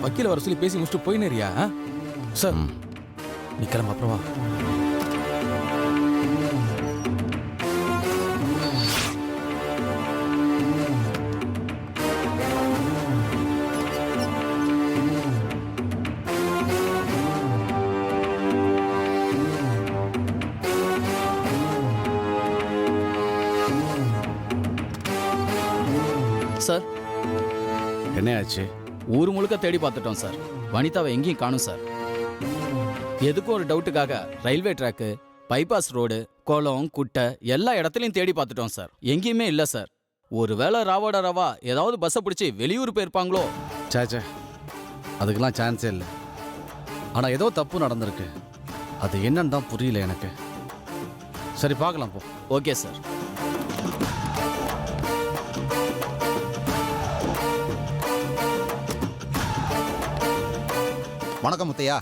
வக்கீல வர சொல்லி பேசி முடிச்சுட்டு போயினேரியா சார்? நீ கிளம்ப அப்புறமா. சார், என்ன ஆச்சு? ஊர் முழுக்க தேடி பார்த்துட்டோம் சார். வனிதாவை எங்கேயும் காணும் சார். எதுக்கும் ஒரு டவுட்டுக்காக ரயில்வே ட்ராக்கு, பைபாஸ் ரோடு, குளம், குட்டை எல்லா இடத்துலையும் தேடி பார்த்துட்டோம் சார். எங்கேயுமே இல்லை சார். ஒருவேளை ராவோட ரவா ஏதாவது பஸ்ஸை பிடிச்சி வெளியூர் போயிருப்பாங்களோ? சாச்சா, அதுக்கெல்லாம் சான்ஸே இல்லை. ஆனால் ஏதோ தப்பு நடந்திருக்கு. அது என்னன்னு தான் புரியல எனக்கு. சரி, பார்க்கலாம் போ. Okay sir. வணக்கம் முத்தையா.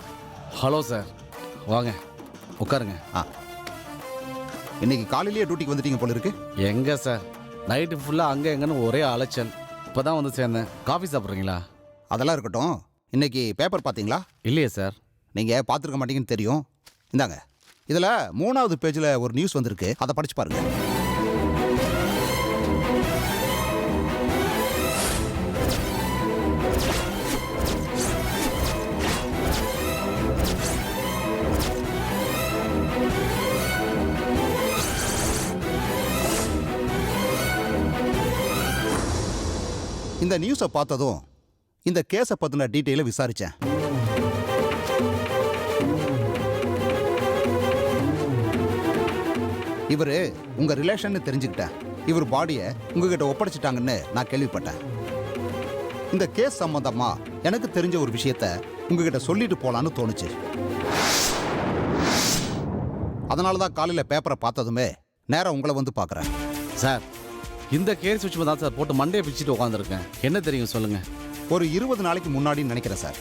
ஹலோ சார், வாங்க உட்காருங்க. இன்னைக்கு காலையிலேயே டியூட்டிக்கு வந்துட்டீங்க போல இருக்கு. எங்கே சார், நைட்டு ஃபுல்லாக அங்கே எங்கன்னு ஒரே அலைச்சல். இப்போ தான் வந்து சேர்ந்தேன். காஃபி சாப்பிட்றீங்களா? அதெல்லாம் இருக்கட்டும், இன்னைக்கு பேப்பர் பார்த்தீங்களா? இல்லையே சார். நீங்கள் பார்த்துருக்க மாட்டீங்கன்னு தெரியும். இந்தாங்க, இதில் 3வது பேஜில் ஒரு நியூஸ் வந்திருக்கு, அதை படிச்சு பாருங்க. இந்த நியூஸை பார்த்ததும் இந்த கேஸை பற்றின டீட்டெயிலை விசாரித்தேன். இவர் உங்கள் ரிலேஷன் தெரிஞ்சுக்கிட்டேன். இவர் பாடியை உங்ககிட்ட ஒப்படைச்சிட்டாங்கன்னு நான் கேள்விப்பட்டேன். இந்த கேஸ் சம்பந்தமா எனக்கு தெரிஞ்ச ஒரு விஷயத்த உங்ககிட்ட சொல்லிட்டு போலான்னு தோணுச்சு. அதனால தான் காலையில் பேப்பரை பார்த்ததுமே நேராக உங்களை வந்து பார்க்குறேன். சார், இந்த கேஸ் விஷயமா தான் சார் போட்டு மண்டையை பிச்சுட்டு உட்காந்துருக்கேன். என்ன தெரியும் சொல்லுங்க. ஒரு 20 நாளைக்கு முன்னாடி நினைக்கிறேன் சார்,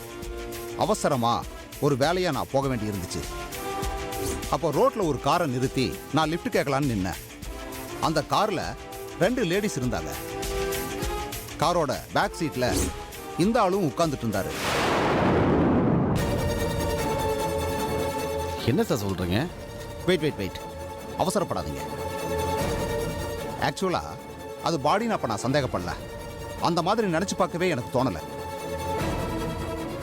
அவசரமாக ஒரு வேலையாக நான் போக வேண்டி இருந்துச்சு. அப்போ ரோட்டில் ஒரு காரை நிறுத்தி நான் லிஃப்ட் கேட்கலான்னு நின்னேன். அந்த காரில் 2 லேடிஸ் இருந்தாங்க. காரோட பேக் சீட்டில் இந்த ஆளும் உட்கார்ந்துட்டு இருந்தாரு. என்ன சார் சொல்கிறீங்க? வெயிட், அவசரப்படாதீங்க. ஆக்சுவலாக அது பாடின்னு அப்போ நான் சந்தேகப்படல. அந்த மாதிரி நினச்சி பார்க்கவே எனக்கு தோணலை.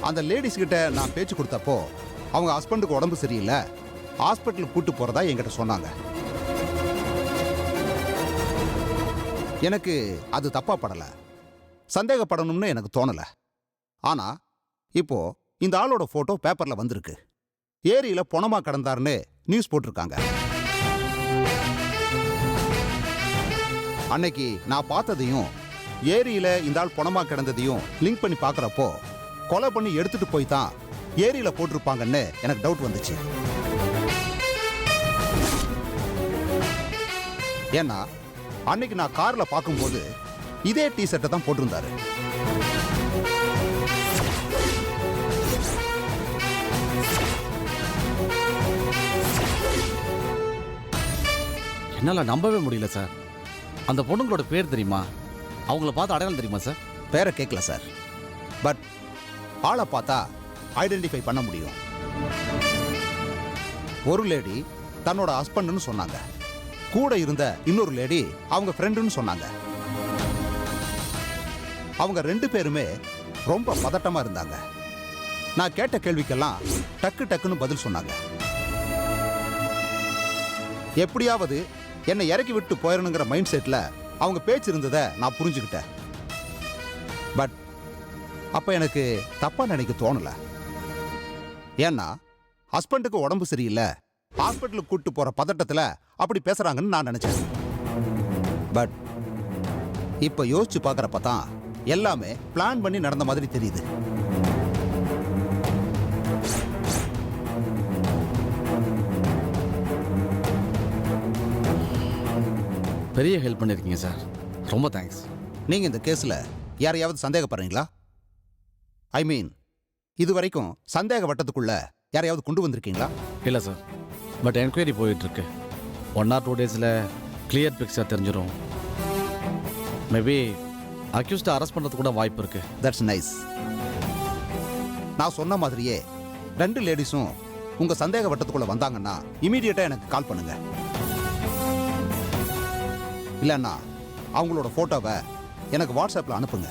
அந்த லேடிஸ் கிட்ட நான் பேச்சு கொடுத்தப்போ அவங்க ஹஸ்பண்டுக்கு உடம்பு சரியில்லை, ஹாஸ்பிட்டலுக்கு கூட்டு போகிறதா என்கிட்ட சொன்னாங்க. எனக்கு அது தப்பாக படலை, சந்தேகப்படணும்னு எனக்கு தோணலை. ஆனால் இப்போ இந்த ஆளோட ஃபோட்டோ பேப்பரில் வந்திருக்கு. ஏரியில் பொணமாக கிடந்தாருன்னு நியூஸ் போட்டிருக்காங்க. அன்னைக்கு நான் பார்த்ததையும் ஏரியில இந்த ஆள் பொணமா கிடந்ததையும் லிங்க் பண்ணி பார்க்குறப்போ கொலை பண்ணி எடுத்துட்டு போய் தான் ஏரியில போட்டிருப்பாங்கன்னு எனக்கு டவுட் வந்துச்சு. ஏன்னா அன்னைக்கு நான் கார்ல பார்க்கும்போது இதே டி-ஷர்ட்டை தான் போட்டிருந்தாரு. என்னால் நம்பவே முடியல சார். அந்த பொண்ணுங்களோட பேர் தெரியுமா? அவங்கள பார்த்து அடையாளம் தெரியுமா சார்? பேரை கேட்கல சார், பட் ஆளை பார்த்தா ஐடென்டிஃபை பண்ண முடியும். ஒரு லேடி தன்னோட ஹஸ்பண்ட்னு சொன்னாங்க. கூட இருந்த இன்னொரு லேடி அவங்க ஃப்ரெண்டுன்னு சொன்னாங்க. அவங்க 2 பேருமே ரொம்ப பதட்டமா இருந்தாங்க. நான் கேட்ட கேள்விக்கெல்லாம் டக்குன்னு பதில் சொன்னாங்க. எப்படியாவது என்னை இறக்கி விட்டு போயிடணுங்கிற மைண்ட் செட்டில் அவங்க பேச்சு இருந்ததை நான் புரிஞ்சுக்கிட்டேன். பட் அப்போ எனக்கு தப்பாக நினைக்க தோணலை. ஏன்னா ஹஸ்பண்டுக்கு உடம்பு சரியில்லை, ஹாஸ்பிட்டலுக்கு கூப்பிட்டு போகிற பதட்டத்தில் அப்படி பேசுகிறாங்கன்னு நான் நினச்சேன். பட் இப்போ யோசிச்சு பார்க்குறப்ப தான் எல்லாமே பிளான் பண்ணி நடந்த மாதிரி தெரியுது. பெரிய ஹெல்ப் பண்ணியிருக்கீங்க சார், ரொம்ப தேங்க்ஸ். நீங்கள் இந்த கேஸில் யாரையாவது சந்தேகப்படுறீங்களா? ஐ மீன், இது வரைக்கும் சந்தேக வட்டத்துக்குள்ள யாரையாவது கொண்டு வந்திருக்கீங்களா? இல்லை சார், பட் என்கொயரி போயிட்டுருக்கு. 1 or 2 days கிளியர் பிக்சர் தெரிஞ்சிடும். மேபி அக்யூஸ்டை அரெஸ்ட் பண்ணுறது கூட வாய்ப்பு இருக்குது. That's nice. நான் சொன்ன மாதிரியே 2 லேடிஸும் உங்க சந்தேக வட்டத்துக்குள்ள வந்தாங்கன்னா இமீடியட்டா எனக்கு கால் பண்ணுங்க. இல்லைன்னா அவங்களோட போட்டோவை எனக்கு வாட்ஸ்அப்ல அனுப்புங்க.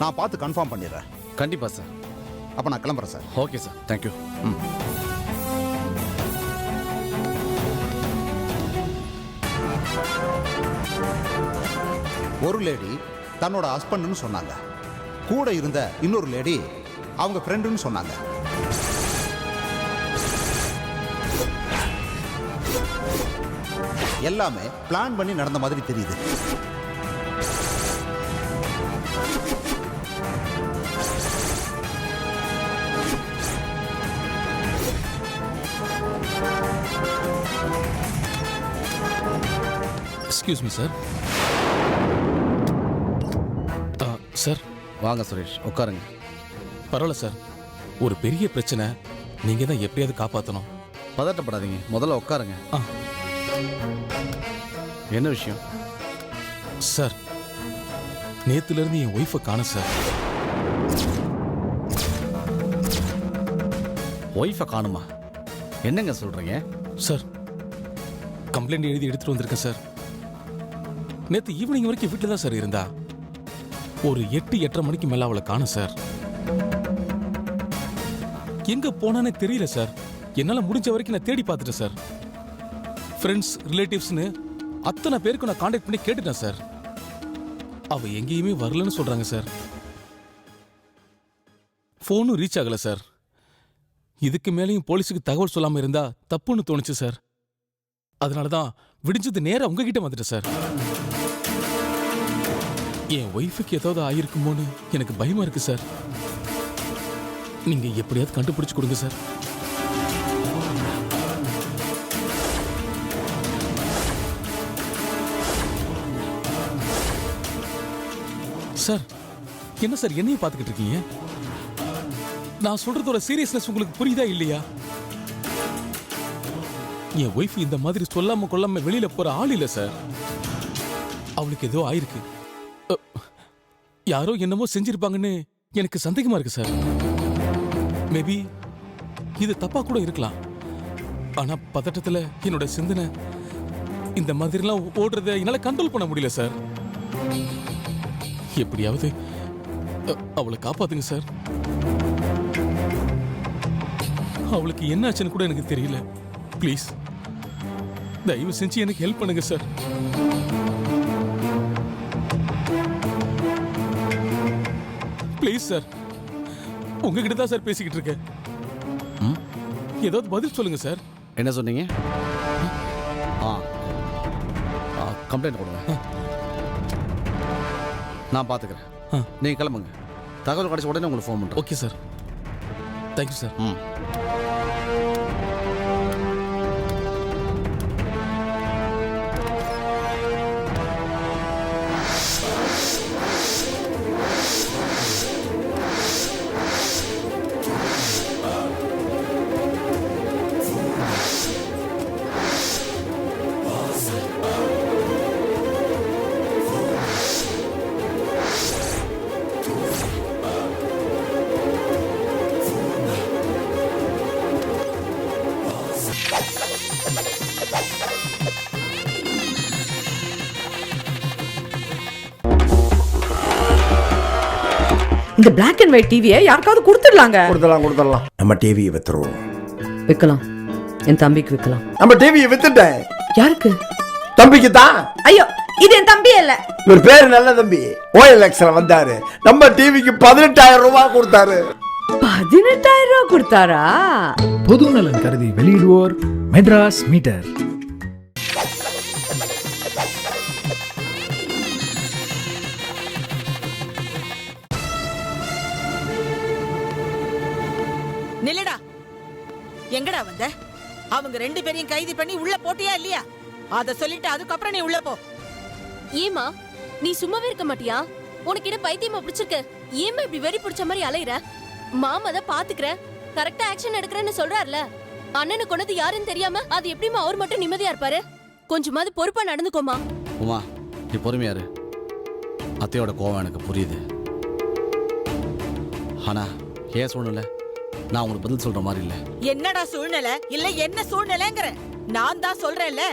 நான் பார்த்து கன்ஃபார்ம் பண்ணிடுறேன். கண்டிப்பாக சார். அப்ப நான் கிளம்புறேன் சார். Okay sir, thank you. ஒரு லேடி தன்னோட ஹஸ்பண்ட்னு சொன்னாங்க. கூட இருந்த இன்னொரு லேடி அவங்க ஃப்ரெண்டுன்னு சொன்னாங்க. எல்லாமே பிளான் பண்ணி நடந்த மாதிரி தெரியுது. Excuse me sir. சார் வாங்க சுரேஷ், உட்காருங்க. பரவாயில்ல சார், ஒரு பெரிய பிரச்சனை, நீங்க தான் எப்படியாவது காப்பாற்றணும். பதட்டப்படாதீங்க, முதல்ல உட்காருங்க. என்ன விஷயம்? சார், நேத்துலேருந்து என் ஒய்ஃபை காணோம் சார். ஒய்ஃபை காணுமா? என்னங்க சொல்றீங்க? சார், கம்ப்ளைண்ட் எழுதி எடுத்துட்டு வந்திருக்கேன் சார். நேற்று ஈவினிங் வரைக்கும் வீட்டில் தான் சார் இருந்தா. ஒரு 8-8:30 மணிக்கு மேல அவளை காணோம் சார். எங்க போனானே தெரியல சார். என்னால முடிஞ்ச வரைக்கும் நான் தேடி பார்த்துட்டேன் சார். ஃப்ரெண்ட்ஸ், ரிலேட்டிவ்ஸ்னு அத்தனை பேருக்கு நான் கான்டாக்ட் பண்ணி கேட்டுட்டேன் சார். அவ எங்கேயுமே வரலன்னு சொல்றாங்க சார். ஃபோனும் ரீச் ஆகல சார். இதுக்கு மேலேயும் போலீஸுக்கு தகவல் சொல்லாம இருந்தா தப்புன்னு தோணுச்சு சார். அதனாலதான் விடிஞ்சது நேரா உங்ககிட்ட வந்துட்டேன் சார். என் ஒய்ஃபுக்கு ஏதாவது ஆயிருக்குமோன்னு எனக்கு பயமா இருக்கு சார். நீங்க எப்படியாவது கண்டுபிடிச்சு கொடுங்க சார். சார், என்ன சார் என்னைய பார்த்துக்கிட்டு இருக்கீங்க? நான் சொல்றதோட சீரியஸ்னஸ் உங்களுக்கு புரியுதா இல்லையா? என் ஒய்ஃப் இந்த மாதிரி சொல்லாம கொள்ளாம வெளியில போற ஆள் இல்ல சார். அவளுக்கு ஏதோ ஆயிருக்கு. யாரோ என்னமோ செஞ்சிருப்பாங்கன்னு எனக்கு சந்தேகமா இருக்கு சார். மேபி இது தப்பா கூட இருக்கலாம். ஆனா பதட்டத்துல என்னோட சிந்தனை இந்த மாதிரிலாம் ஓடுறத என்னால கண்ட்ரோல் பண்ண முடியல சார். எப்படியாவது அவளை காப்பாத்துங்க சார். அவளுக்கு என்ன ஆச்சுன்னு கூட எனக்கு தெரியல. ப்ளீஸ், தயவு செஞ்சு எனக்கு ஹெல்ப் பண்ணுங்க சார். ப்ளீஸ் சார், உங்ககிட்ட தான் சார் பேசிக்கிட்டு இருக்கேன். ஏதாவது பதில் சொல்லுங்க சார். என்ன சொன்னீங்க? கம்ப்ளைண்ட் கொடுங்க, நான் பார்த்துக்கிறேன். நீங்க கிளம்புங்க. தகவல் கிடைச்ச உடனே உங்களுக்கு ஃபோன் பண்ணுறேன். Okay sir, thank you sir. இந்த பிளாக் அண்ட் ஒயிட் டிவியை யாருக்காவது கொடுத்துடலாங்க. கொடுத்துடலாம். நம்ம டிவியை வித்துருவோம். விற்கலாம், என் தம்பிக்கு விற்கலாம். நம்ம டிவியை வித்துட்டேன். யாருக்கு? தம்பிக்கு தான். ஐயோ, இது என் தம்பி இல்ல. ஒரு பேரு நல்ல தம்பி OLXல வந்தாரு. நம்ம டிவிக்கு 18,000 ரூபாய் கொடுத்தாரு. 18,000 ரூபாய் கொடுத்தாரா? பொது நலன் கருதி வெளியிடுவோர் மெட்ராஸ் மீட்டர். நில்லடா. எங்கடா வந்த? அவங்க 2 பேரையும் கைது பண்ணி உள்ள போட்டியா இல்லையா? அத சொல்லிட்டு அதுக்கப்புறம் நீ உள்ள போ. ஏமா, நீ சும்மாவே இருக்க மாட்டியா? உனக்கு என்ன பைத்தியமா பிடிச்சிருக்கு? ஏமா இப்படி வெறி பிடிச்ச மாதிரி அலையிற? மாமா தான் பாத்துக்கிறேன், கரெக்டா ஆக்ஷன் எடுக்கிறேன்னு சொல்றாருல. அண்ணனு கொண்டது யாருன்னு தெரியாம அது எப்படிமா அவர் மட்டும் நிம்மதியா இருப்பாரு? கொஞ்சமாவது பொறுப்பா நடந்துக்கோமா. உமா, நீ பொறுமையாரு. அத்தையோட கோவம் எனக்கு புரியுது. ஆனா ஏன் சூழ்நிலை நான் உங்களுக்கு பதில் சொல்ற மாதிரி இல்லை. என்னடா சூழ்நிலை? இல்ல என்ன சூழ்நிலைங்கிற? நான் தான் சொல்றேன்ல,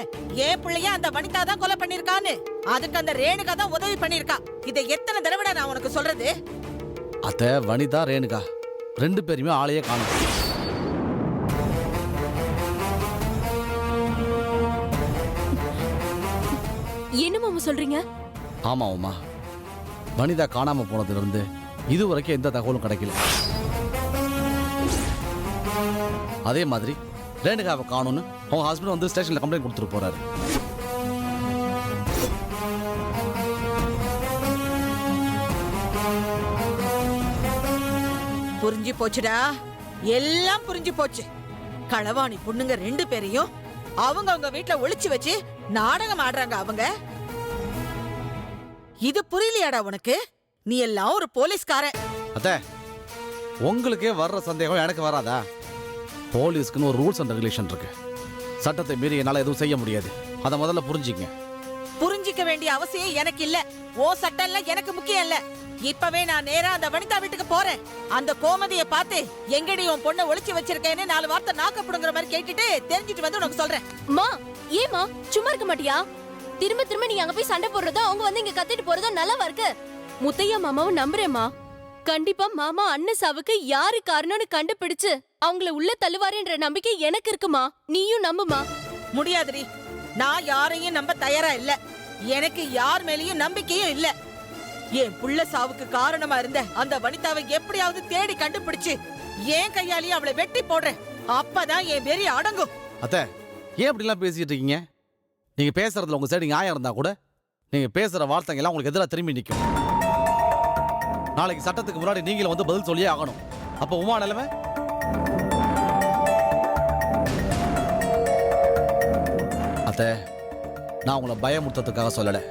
என் பிள்ளைய அந்த வனிதா தான் கொலை பண்ணிருக்கான்னு. அதுக்கு அந்த ரேணுகா தான் உதவி பண்ணிருக்கா. இதை எத்தனை தடவை நான் உனக்கு சொல்றது? அத்தை, வனிதா ரேணுகா 2 பேருமே ஆளையே காணும். என்ன மாமா சொல்றீங்க? ஆமா உமா, வனிதா காணாம போனதுல இருந்து இது வரைக்கும் எந்த தகவலும் கிடைக்கல. அதே மாதிரி ரேணுகாவை காணும்னு அவங்க ஹஸ்பண்ட் வந்து ஸ்டேஷன்ல கம்ப்ளைண்ட் கொடுத்துட்டு போறாரு. புரிஞ்சு போச்சுடா, எல்லாம் புரிஞ்சு போச்சு. களவாணி பொண்ணுங்க 2 பேரையும் அவங்க வீட்டுல ஒளிச்சு வச்சு நாடகம் ஆடுறாங்க அவங்க. இது புரியலையாடா உனக்கு? நீ எல்லாம் ஒரு போலீஸ்காரன். அத்தை, உங்களுக்கே வர்ற சந்தேகம் எனக்கு வராதா? போலீஸ்க்குன்னு ஒரு ரூல்ஸ் அண்ட் ரெகுலேஷன் இருக்கு. சட்டத்தை மீறி என்னால எதுவும் செய்ய முடியாது. அதை முதல்ல புரிஞ்சுங்க. புரிஞ்சிக்க வேண்டிய அவசியம் எனக்கு இல்ல. ஓ சட்டம் இல்ல எனக்கு முக்கியம் இல்ல. இப்பவே நான் நேரா அந்த வனிதா வீட்டுக்கு போறேன். அந்த கோமதிய பார்த்து எங்கடி உன் பொண்ணை ஒளிச்சு வச்சிருக்கேன்னு 4 வார்த்தை நாக்கப்படுங்கிற மாதிரி கேட்டுட்டு தெரிஞ்சிட்டு வந்து உனக்கு சொல்றேன். மா, ஏமா சும்மா இருக்க மாட்டியா? திரும்ப திரும்ப நீ அங்க போய் சண்டை போடுறதோ அவங்க வந்து இங்க கத்திட்டு போறதோ நல்லாவா இருக்கு? முத்தையா மாமாவை நம்புறேம்மா. கண்டிப்பா மாமா அண்ணன் சாவுக்கு யாரு காரணம்னு கண்டுபிடிச்சு அவங்கள உள்ள தள்ளுவாருன்ற நம்பிக்கை எனக்கு இருக்குமா. நீயும் நம்புமா. முடியாதுடி, நான் யாரையும் நம்ப தயாரா இல்ல. எனக்கு யார் மேலயும் நம்பிக்கையும் இல்ல. என் புள்ள சாவுக்கு காரணமா இருந்த அந்த வனிதாவை எப்படியாவது தேடி கண்டுபிடிச்சு என் கையாலேயே அவளை வெட்டி போடுறேன். அப்பதான் என் வெறி அடங்கும். அத்தை, ஏன் இப்படிலாம் பேசிட்டு இருக்கீங்க? நீங்க பேசுறதுல உங்க சைடு நியாயம் இருந்தா கூட நீங்க பேசுற வார்த்தைங்க எல்லாம் உங்களுக்கு எதிராக திரும்பி நிற்கும். நாளைக்கு சட்டத்துக்கு முன்னாடி நீங்களும் வந்து பதில் சொல்லியே ஆகணும். அப்ப உமா நிலைமை? அத்தை, நான் உங்களை பயமுறுத்ததுக்காக சொல்லலை.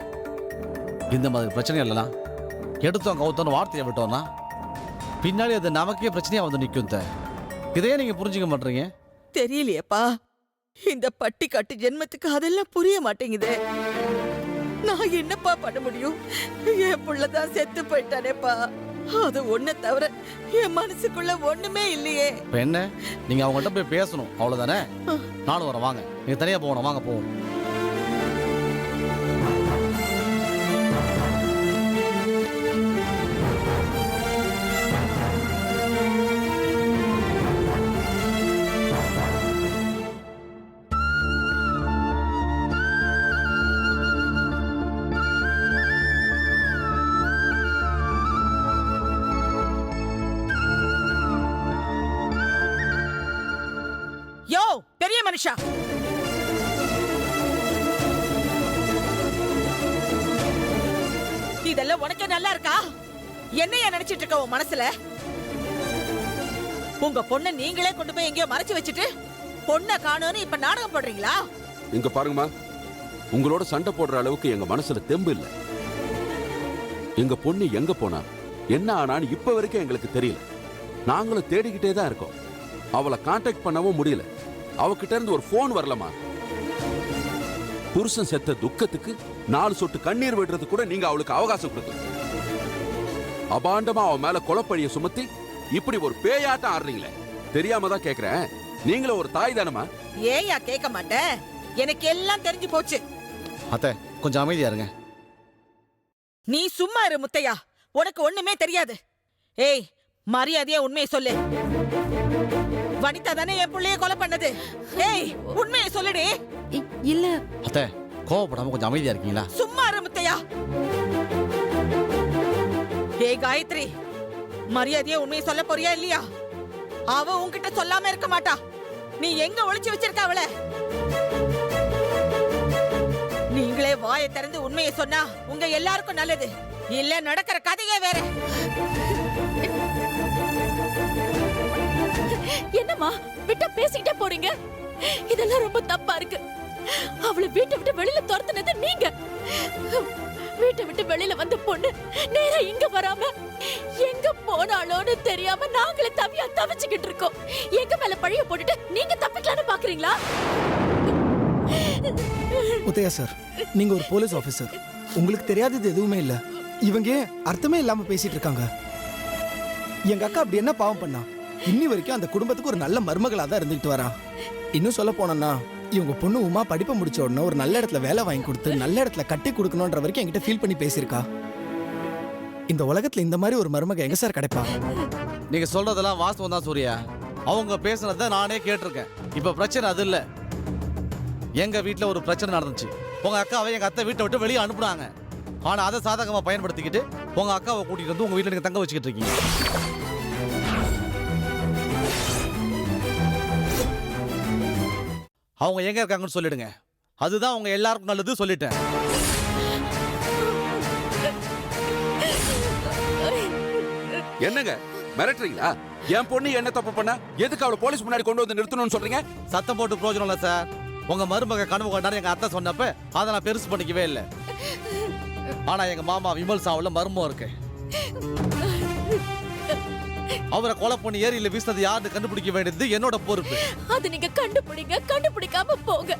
இந்த மாதிரி பிரச்சனைகள் எல்லாம் எடுத்தோம் கவுத்தோன்னு வார்த்தையை விட்டோம்னா பின்னாடி அது நமக்கே பிரச்சனையா வந்து நிற்கும். இதையே நீங்க புரிஞ்சுக்க மாட்டீங்க. தெரியலையேப்பா, இந்த பட்டி கட்டு ஜென்மத்துக்கு அதெல்லாம் புரிய மாட்டேங்குது. நான் என்னப்பா பண்ண முடியும்? என் புள்ளதான் செத்து போயிட்டானேப்பா. அது ஒண்ணு தவிர என் மனசுக்குள்ள ஒண்ணுமே இல்லையே. இப்ப என்ன, நீங்க அவங்கள்ட்ட போய் பேசணும், அவ்வளவுதானே? நானும் வரேன், வாங்க. நீங்க தனியா போகணும், வாங்க போவோம். யோ பெரிய மனுஷா, இதெல்லாம் உனக்கே நல்லா இருக்கா? என்னைய நினைச்சிட்டு இருக்க உன் மனசுல? உங்க பொண்ணை நீங்களே கொண்டு போய் எங்கேயோ மறைச்சு வச்சுட்டு பொண்ணை காணோன்னு இப்ப நாடகம் போடுறீங்களா? இங்க பாருங்கம்மா, உங்களோட சண்டை போடுற அளவுக்கு எங்க மனசுல தெம்பு இல்ல. எங்க பொண்ணு எங்க போனா என்ன ஆனான்னு இப்ப வரைக்கும் எங்களுக்கு தெரியல. நாங்களும் தேடிக்கிட்டே தான் இருக்கோம். அவளை கான்டாக்ட் பண்ணவும் முடியல. அவகிட்ட இருந்து ஒரு போன் வரலமா. புருஷன் செத்த துக்கத்துக்கு 4 சொட்டு கண்ணீர் விடுறது கூட நீங்க அவளுக்கு அவகாசம் கொடுக்கல. அபாண்டமா அவ மேல கொலைப்பழிய சுமத்தி இப்படி ஒரு பேயாட்டம் ஆடுறீங்களே. தெரியாம தான் கேக்குறேன், நீங்களும் ஒரு தாய் தானமா? ஏயா கேட்க மாட்டேன், எனக்கு எல்லாம் தெரிஞ்சு போச்சு. அத்தை, கொஞ்சம் அமைதியா இருங்க. நீ சும்மா இரு முத்தையா, உனக்கு ஒண்ணுமே தெரியாது. ஏய், மரியாதையா உண்மையை சொல்லு. வனிதா தானே என் புள்ளைய கொலை பண்ணது? ஏய், உண்மையை சொல்லுடி. இல்ல. அத்தை, கோவப்படாம கொஞ்சம் அமைதியா இருக்கீங்களா? சும்மா இரு முத்தையா. ஏய் காயத்ரி, மரியாதையா உண்மையை சொல்ல போறியா இல்லையா? அவ உன்கிட்ட சொல்லாம இருக்க மாட்டா. நீ எங்க ஒளிச்சு வச்சிருக்க அவளை? நீங்களே வாயை திறந்து உண்மையை சொன்னா உங்க எல்லாருக்கும் நல்லது. இல்ல நடக்கிற கதையே வேற. என்னம்மா விட்டா பேசிக்கிட்டே போறீங்க? இதெல்லாம் ரொம்ப தப்பா இருக்கு. அவளை வீட்டை விட்டு வெளியில துரத்துனது நீங்க. வீட்டை விட்டு வெளியில வந்த பொண்ணு நேரா இங்க வராம எங்க போனாலோன்னு தெரியாம நாங்களே தவிச்சுக்கிட்டு இருக்கோம். எங்க மேல பழிய போட்டுட்டு நீங்க தப்பிக்கலான்னு பாக்குறீங்களா? முத்தையா சார், நீங்க ஒரு போலீஸ் ஆபீசர். உங்களுக்கு தெரியாதது எதுவுமே இல்ல. இவங்க அர்த்தமே இல்லாம பேசிட்டு இருக்காங்க. எங்க அக்கா அப்படி என்ன பாவம் பண்ணா? இன்னி வரைக்கும் அந்த குடும்பத்துக்கு ஒரு நல்ல மருமகளா தான் இருந்துகிட்டு வரா. இன்னும் சொல்ல போனோம்னா இவங்க பொண்ணு உமா படிப்பை முடிச்ச உடனே ஒரு நல்ல இடத்துல வேலை வாங்கி கொடுத்து நல்ல இடத்துல கட்டி கொடுக்கணுன்ற வரைக்கும் என்கிட்ட ஃபீல் பண்ணி பேசியிருக்கா. இந்த உலகத்துல இந்த மாதிரி ஒரு மருமக எங்க சார் கிடைப்பா? நீங்க சொல்றதெல்லாம் வாஸ்தவம் தான் சூர்யா. அவங்க பேசுனதை நானே கேட்டிருக்கேன். இப்ப பிரச்சனை அது இல்ல. எங்க வீட்டுல ஒரு பிரச்சனை நடந்துச்சு. உங்க அக்காவை எங்க அத்தை வீட்டை விட்டு வெளியே அனுப்புனாங்க. ஆனா அதை சாதகமா பயன்படுத்திக்கிட்டு உங்க அக்காவை கூட்டிட்டு வந்து உங்க வீட்டுல நீங்க தங்க வச்சுக்கிட்டு இருக்கீங்க. அவங்க எங்க இருக்காங்கன்னு சொல்லிடுங்க. அதுதான் அவங்க எல்லாருக்கும் நல்லது சொல்லிட்டேன். என்னங்க மிரட்டுறீங்களா? என் பொண்ணு என்ன தப்பு பண்ண? எதுக்கு அவளை போலீஸ் முன்னாடி கொண்டு வந்து நிறுத்தணும்னு சொல்றீங்க? சத்தம் போட்டு பிரயோஜனம் இல்லை சார். உங்க மருமக கனவு கொண்டாரு எங்க அத்தை சொன்னப்ப அதை நான் பெருசு பண்ணிக்கவே இல்லை. ஆனா எங்க மாமா விமல் சாவுல மர்மம் இருக்கு. அவரை கொலை பண்ணி ஏரியில வீசினது யாருன்னு கண்டுபிடிக்க வேண்டியது என்னோட பொறுப்பு. அது நீங்க கண்டுபிடிங்க, கண்டுபிடிக்காம போங்க.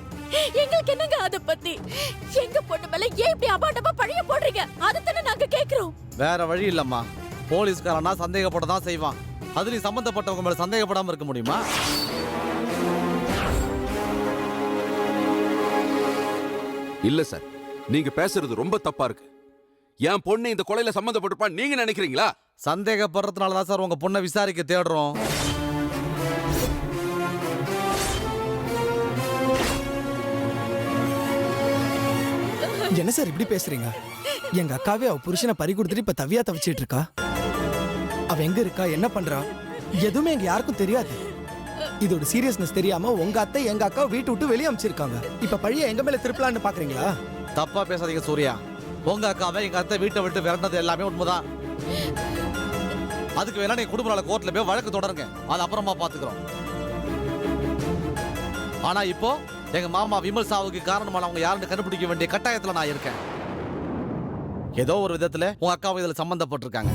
எங்களுக்கு என்னங்க அத பத்தி? எங்க பொண்ணு மேல ஏன் இப்படி அபாண்டமா பழிய போடுறீங்க? அதத்தானே நாங்க கேக்குறோம். வேற வழி இல்லம்மா. போலீஸ்காரனா சந்தேகப்பட தான் செய்வான். அதுலயும் சம்பந்தப்பட்டவங்க மேல சந்தேகப்படாம இருக்க முடியுமா? இல்ல சார், நீங்க பேசுறது ரொம்ப தப்பா இருக்கு. என் பொண்ணு இந்த கொலையில சம்பந்தப்பட்டிருப்பான்னு நீங்க நினைக்கிறீங்களா? சந்தேகப்படுறதுனால தான் சார் உங்க பொண்ணை விசாரிக்க தேடுறோம். என்ன சார் இப்படி பேசுறீங்க? எங்க அக்காவே அவ புருஷனை பறி கொடுத்துட்டு இப்ப தவியா தவிச்சிட்டு இருக்கா. அவ எங்க இருக்கா, என்ன பண்றா, எதுவுமே எங்க யாருக்கும் தெரியாது. இதோட சீரியஸ்னஸ் தெரியாம உங்க அத்தை எங்க அக்கா வீட்டு விட்டு வெளியே அமைச்சிருக்காங்க. இப்ப பழிய எங்க மேல திருப்பலான்னு பாக்குறீங்களா? தப்பா பேசாதீங்க சூர்யா. உங்க அக்காவை எங்க அத்தை வீட்டை விட்டு விரட்டினது எல்லாமே உண்மைதான். அதுக்கு வேணா நீங்க குடும்ப நாள கோர்ட்ல போய் வழக்கு தொடருங்க. அது அப்புறமா பாத்துக்கிறோம். ஆனா இப்போ எங்க மாமா விமல் சாவுக்கு காரணமானவங்க யாருன்னு கண்டுபிடிக்க வேண்டிய கட்டாயத்துல நான் இருக்கேன். ஏதோ ஒரு விதத்துல உங்க அக்காவை இதுல சம்பந்தப்பட்டிருக்காங்க.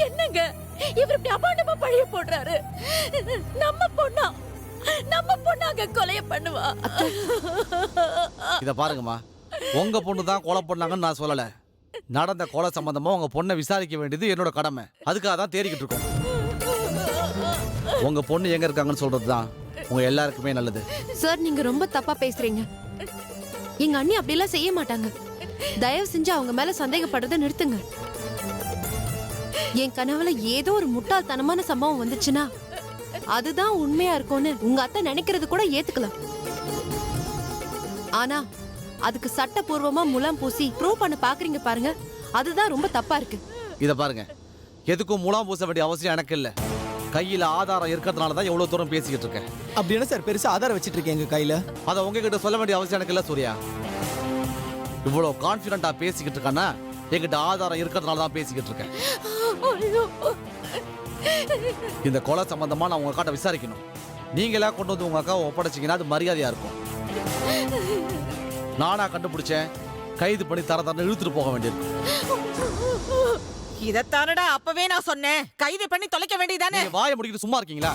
என்னங்க இவர் இப்படி அபாண்டமா பழிய போடுறாரு? நம்ம பொண்ணாங்க கொலைய பண்ணுவா. இத பாருங்கம்மா, உங்க பொண்ணு தான் கொலை பண்ணாங்கன்னு நான் சொல்லல. நடந்த கொலை சம்பந்தமா உங்க பொண்ணை விசாரிக்க வேண்டியது என்னோட கடமை. அதுக்காக தான் தேடிக்கிட்டு இருக்கோம். உங்க பொண்ணு எங்க இருக்காங்கன்னு சொல்றதுதான் உங்க எல்லாருக்குமே நல்லது. சார், நீங்க ரொம்ப தப்பா பேசுறீங்க. எங்க அண்ணி அப்படிலாம் செய்ய மாட்டாங்க. தயவு செஞ்சு அவங்க மேல சந்தேகப்படுறதை நிறுத்துங்க. என் கனவுல ஏதோ ஒரு முட்டாள்தனமான சம்பவம் வந்துச்சுன்னா அதுதான் உண்மையா இருக்கும்னு உங்க அத்தை நினைக்கிறது கூட ஏத்துக்கலாம். ஆனா அதுக்கு சட்டபூர்வமா முலாம் பூசி ப்ரூவ் பண்ண பாக்குறீங்க பாருங்க, அதுதான் ரொம்ப தப்பா இருக்கு. இத பாருங்க, எதுக்கும் முலாம் பூச வேண்டிய அவசியம் எனக்கு இல்ல. கையில ஆதாரம் இருக்கிறதுனால தான் எவ்வளவு தூரம் பேசிக்கிட்டு இருக்கேன். அப்படி என்ன சார் பெருசா ஆதாரம் வச்சிட்டு இருக்கேன் எங்க கையில? அதை உங்ககிட்ட சொல்ல வேண்டிய அவசியம் எனக்கு இல்ல சூர்யா. இவ்வளவு கான்பிடண்டா பேசிக்கிட்டு இருக்கானா என்கிட்ட ஆதாரம் இருக்கிறதுனால தான் பேசிக்கிட்டு இருக்கேன். இந்த கொலை சம்பந்தமா நான் உங்க அக்காட்ட விசாரிக்கணும். நீங்களா கொண்டு வந்து உங்க அக்காவை ஒப்படைச்சிங்கன்னா அது மரியாதையா இருக்கும். நானா கண்டுபிடிச்சேன், கைது பண்ணி தர இழுத்துட்டு போக வேண்டியிருக்கும். இதத்தானடா அப்பவே நான் சொன்னேன், கைது பண்ணி தொலைக்க வேண்டியதானே. நீங்க வாயை முடிக்கிட்டு சும்மா இருக்கீங்களா?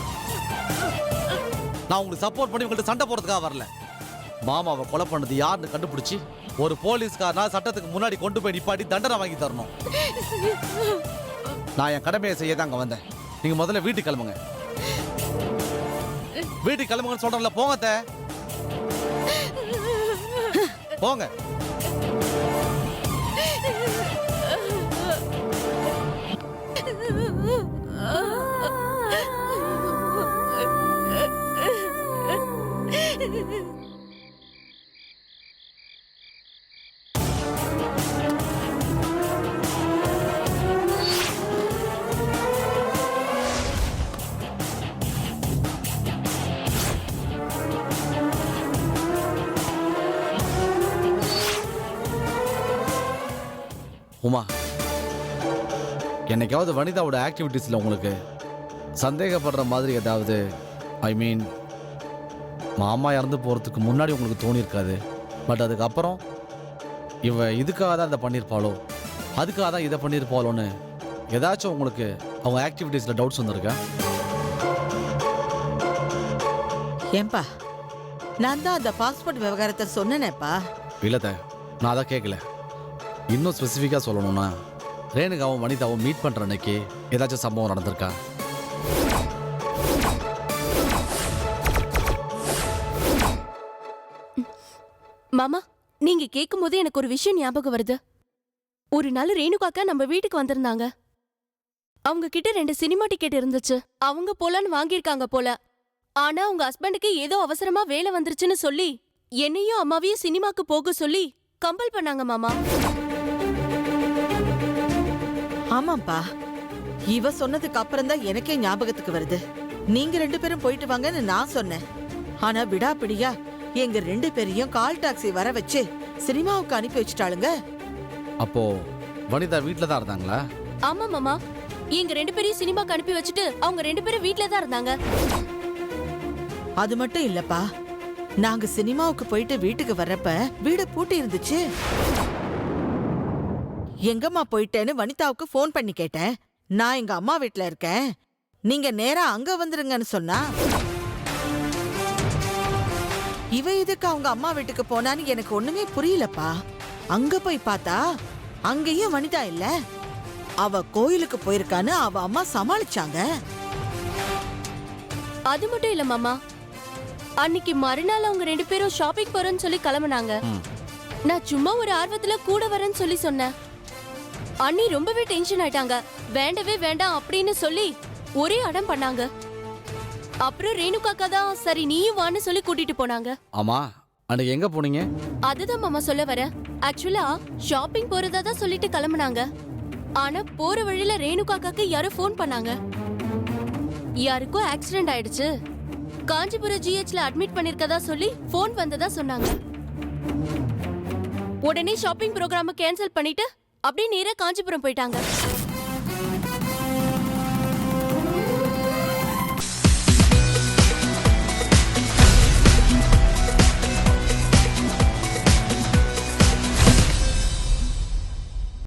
நான் உங்களுக்கு சப்போர்ட் பண்ணி உங்கள்ட்ட சண்டை போடுறதுக்காக வரல. மாமாவை கொலை பண்ணது யாருன்னு கண்டுபிடிச்சி ஒரு போலீஸ்காரனா சட்டத்துக்கு முன்னாடி கொண்டு போய் நிப்பாட்டி தண்டனை வாங்கி தரணும். நான் என் கடமையை செய்ய தான் அங்க வந்தேன். நீங்க முதல்ல வீட்டுக்கு கிளம்புங்க. வீட்டுக்கு கிளம்புங்கன்னு சொல்றேன்ல, போங்க அத்தை. போங்க. உமா, என்னைக்காவது வனிதாவோட ஆக்டிவிட்டீஸ்ல உங்களுக்கு சந்தேகப்படுற மாதிரி ஏதாவது, ஐ மீன் மாமா இறந்து போறதுக்கு முன்னாடி உங்களுக்கு தோணியிருக்காது, பட் அதுக்கப்புறம் இவ இதுக்காக தான் இதை பண்ணியிருப்பாளோ, அதுக்காக தான் இதை பண்ணியிருப்பாளோன்னு ஏதாச்சும் உங்களுக்கு அவங்க ஆக்டிவிட்டீஸ்ல டவுட்ஸ் வந்திருக்கா? ஏன்பா, நான் தான் அந்த பாஸ்போர்ட் விவகாரத்தை சொன்னேனேப்பா. இல்லத, நான் அதை கேட்கல. இன்னும் ஸ்பெசிஃபிக்காக சொல்லணும்னா ரேணுகாவும் வனிதாவும் மீட் பண்ணுற அன்னைக்கு ஏதாச்சும் சம்பவம் நடந்திருக்கா? மாமா, நீங்க கேட்கும் போது எனக்கு ஒரு விஷயம் ஞாபகம் வருது. ஒரு நாள் ரேணுகாக்கா நம்ம வீட்டுக்கு வந்திருந்தாங்க. அவங்க கிட்ட 2 சினிமா டிக்கெட் இருந்துச்சு. அவங்க போலான்னு வாங்கியிருக்காங்க போல. ஆனா உங்க ஹஸ்பண்டுக்கு ஏதோ அவசரமா வேலை வந்துருச்சுன்னு சொல்லி என்னையும் அம்மாவையும் சினிமாக்கு போக சொல்லி கம்பல் பண்ணாங்க மாமா. ஆமாப்பா, இவ சொன்னதுக்கு அப்புறம் தான் எனக்கே ஞாபகத்துக்கு வருது. நீங்க 2 பேரும் போயிட்டு வாங்கன்னு நான் சொன்னேன். ஆனா விடாப்பிடியா எங்க 2 பேரையும் கால் டாக்ஸி வர வச்சு சினிமாவுக்கு அனுப்பி வச்சுட்டாளுங்க. அப்போ வனிதா வீட்டில் தான் இருந்தாங்களா? ஆமா மாமா, எங்க 2 பேரையும் சினிமாக்கு அனுப்பி வச்சுட்டு அவங்க 2 பேரும் வீட்ல தான் இருந்தாங்க. அது மட்டும் இல்லப்பா, நாங்க சினிமாவுக்கு போயிட்டு வீட்டுக்கு வர்றப்ப வீடு பூட்டி இருந்துச்சு. எங்கம்மா போயிட்டேன்னு வனிதாவுக்கு ஃபோன் பண்ணி கேட்டேன். நான் எங்க அம்மா வீட்ல இருக்கேன், நீங்க நேரா அங்க வந்துருங்கன்னு சொன்னா. இவ எதுக்கு அவங்க அம்மா வீட்டுக்கு போனான்னு எனக்கு ஒண்ணுமே புரியலப்பா. அங்க போய் பார்த்தா அங்கேயும் வனிதா இல்ல. அவ கோயிலுக்கு போயிருக்கான்னு அவ அம்மா சமாளிச்சாங்க. அது மட்டும் இல்ல மாமா, அன்னைக்கு மறுநாள் அவங்க 2 பேரும் ஷாப்பிங் போறேன்னு சொல்லி கிளம்புனாங்க. நான் சும்மா ஒரு ஆர்வத்துல கூட வரேன்னு சொல்லி சொன்னேன். அண்ணி ரொம்பவே டென்ஷன் ஆயிட்டாங்க. வேண்டவே வேண்டாம் அப்படின்னு சொல்லி ஒரே அடம் பண்ணாங்க. அப்புறம் ரேணுகாக்கா தான் சரி நீயும் வான்னு சொல்லி கூட்டிட்டு போனாங்க. ஆமா, அன்னைக்கு எங்க போனீங்க? அதுதான் மாமா சொல்ல வரேன். ஆக்சுவலா ஷாப்பிங் போறதா தான் சொல்லிட்டு கிளம்புனாங்க. ஆனா போற வழியில ரேணுகாக்காக்கு யாரோ ஃபோன் பண்ணாங்க. யாருக்கோ ஆக்சிடென்ட் ஆயிடுச்சு, காஞ்சிபுரம் ஜிஹெச்ல அட்மிட் பண்ணிருக்கதா சொல்லி ஃபோன் வந்ததா சொன்னாங்க. உடனே ஷாப்பிங் ப்ரோக்ராம கேன்சல் பண்ணிட்டு அப்படியே நேரா காஞ்சிபுரம் போயிட்டாங்க.